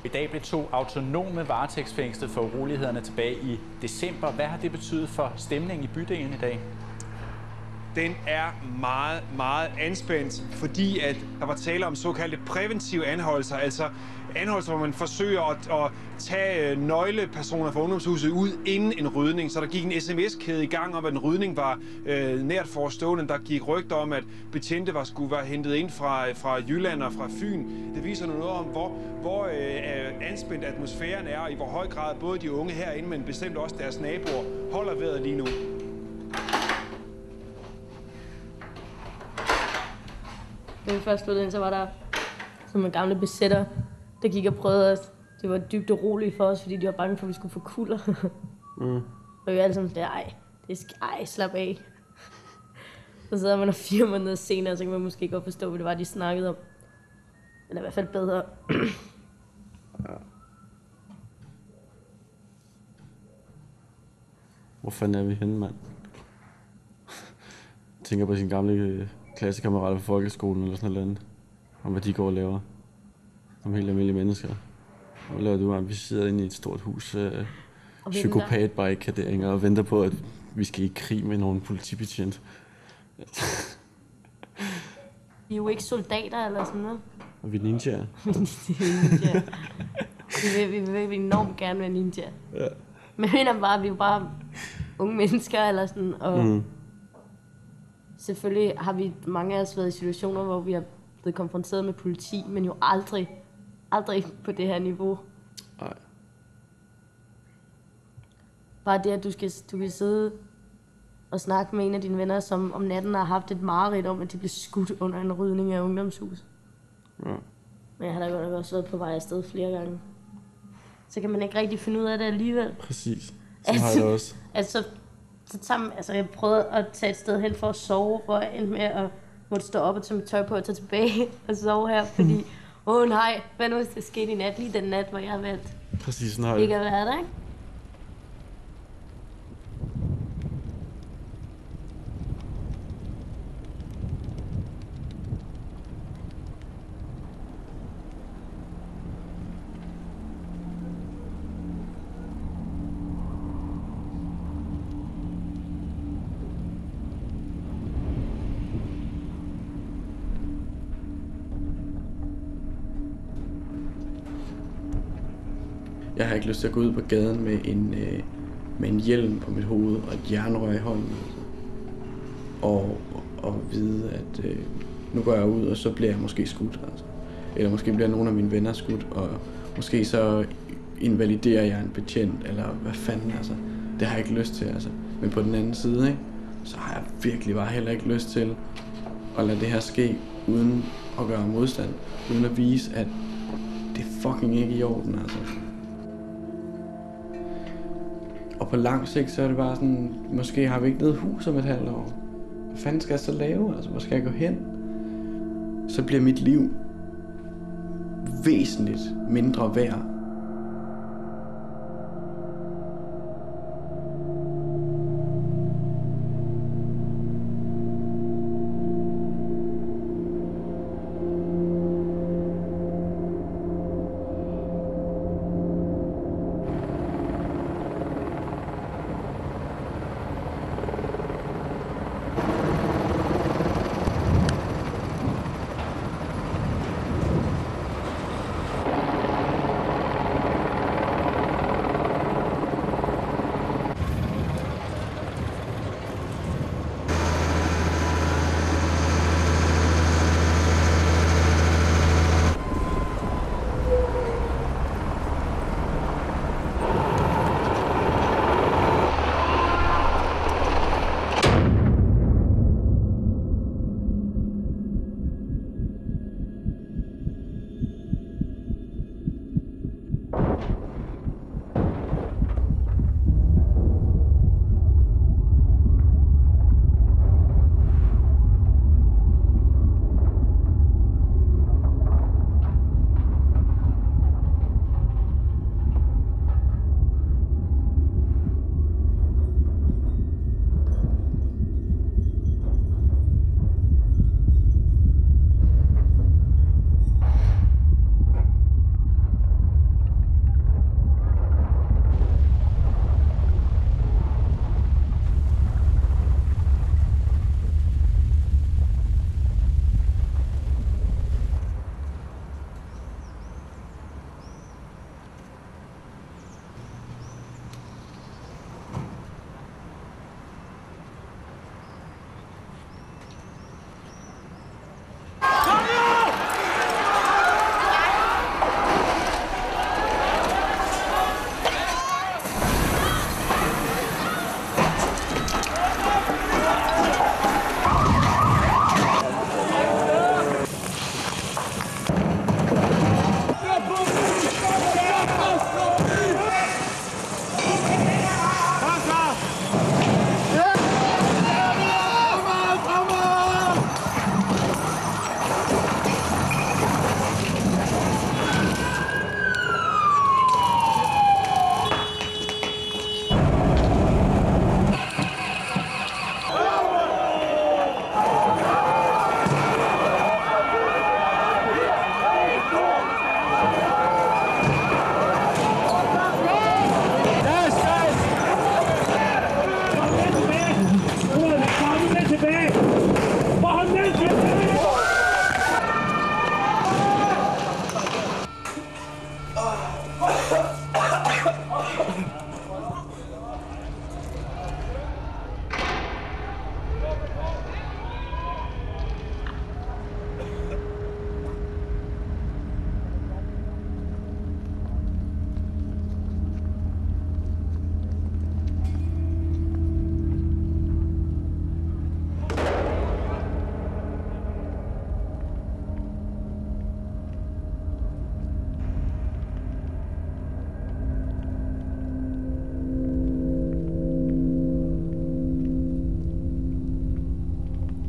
I dag blev 2 autonome varetægtsfængslet for urolighederne tilbage i december. Hvad har det betydet for stemningen i bydelen i dag? Den er meget, meget anspændt, fordi at der var tale om såkaldte præventive anholdelser, altså anholdelser, hvor man forsøger at tage nøglepersoner fra ungdomshuset ud inden en rydning. Så der gik en sms-kæde i gang om, at en rydning var nært forestående. Der gik rygter om, at betjente skulle være hentet ind fra Jylland og fra Fyn. Det viser noget om, hvor anspændt atmosfæren er, og i hvor høj grad både de unge herinde, men bestemt også deres naboer, holder vejret lige nu. Da vi først flyttede ind, så var der som en gamle besætter, der gik og prøvede os. Det var dybt uroligt for os, fordi de var bange for, at vi skulle få kulder. Og vi var alle sammen sådan, slap af. Så sidder man 4 måneder senere, så kan man måske godt forstå, hvad det var, de snakkede om. Eller i hvert fald bedre. Ja. Hvor fanden er vi henne, mand? Jeg tænker på sine gamle klassekammerater fra folkeskolen eller sådan noget andet. Om hvad de går og laver. Som helt almindelige mennesker. Hvad laver du, vi sidder inde i et stort hus, psykopatbarrikaderinger og venter på, at vi skal i krig med nogle politibetjent. Vi er jo ikke soldater eller sådan noget. Og vi er ninjaer. Vi vil enormt gerne være ninja. Ja. Men jeg mener bare, at vi er bare unge mennesker eller sådan, og selvfølgelig har vi mange af os været i situationer, hvor vi har blevet konfronteret med politi, men jo aldrig på det her niveau. Nej. Bare det, at du kan sidde og snakke med en af dine venner, som om natten har haft et mareridt om, at de blev skudt under en rydning af ungdomshus. Ja. Men jeg har da godt nok også været på vej afsted flere gange. Så kan man ikke rigtig finde ud af det alligevel. Præcis. Så har jeg det også. Jeg prøvede at tage et sted hen for at sove, hvor jeg endte med at måtte stå op og tage mit tøj på og tage tilbage og sove her, fordi nej, hvad nu hvis det skete i nat, lige den nat, hvor jeg har valgt præcis, sådan har ikke at være der, ikke? Jeg har ikke lyst til at gå ud på gaden med en hjelm på mit hoved og et jernrør i hånden. Og vide, at nu går jeg ud, og så bliver jeg måske skudt. Altså. Eller måske bliver nogle af mine venner skudt, og måske så invaliderer jeg en betjent, eller hvad fanden, altså. Det har jeg ikke lyst til, altså. Men på den anden side, ikke, så har jeg virkelig bare heller ikke lyst til at lade det her ske, uden at gøre modstand. Uden at vise, at det er fucking ikke i orden, altså. Og på lang sigt, så er det bare sådan, måske har vi ikke noget hus om et halvt år. Hvad fanden skal jeg så lave? Altså, hvor skal jeg gå hen? Så bliver mit liv væsentligt mindre værd.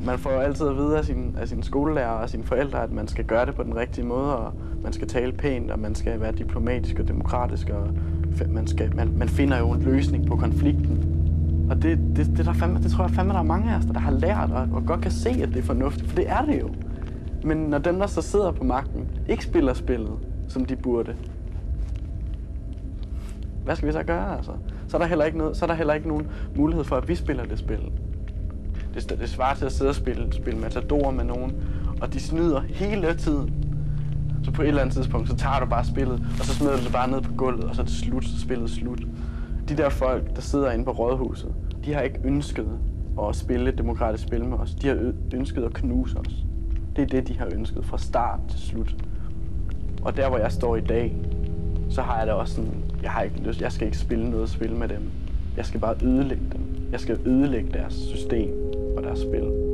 man får altid at vide af sin skolelærer og sine forældre, at man skal gøre det på den rigtige måde, og man skal tale pænt, og man skal være diplomatisk og demokratisk, og man finder jo en løsning på konflikten. Og det tror jeg fandme, der er mange af os, der har lært og godt kan se, at det er fornuftigt, for det er det jo. Men når dem, der så sidder på magten, ikke spiller spillet, som de burde, hvad skal vi så gøre, altså? Så er der heller ikke nogen mulighed for, at vi spiller det spil. Det svarer til at sidde og spille Matador med nogen, og de snyder hele tiden. Så på et eller andet tidspunkt, så tager du bare spillet, og så smider du det bare ned på gulvet, og så er det slut, så spillet slut. De der folk, der sidder inde på rådhuset, de har ikke ønsket at spille et demokratisk spil med os. De har ønsket at knuse os. Det er det, de har ønsket fra start til slut. Og der, hvor jeg står i dag, så har jeg da også sådan, jeg skal ikke spille noget spil med dem. Jeg skal bare ødelægge dem. Jeg skal ødelægge deres system og deres spil.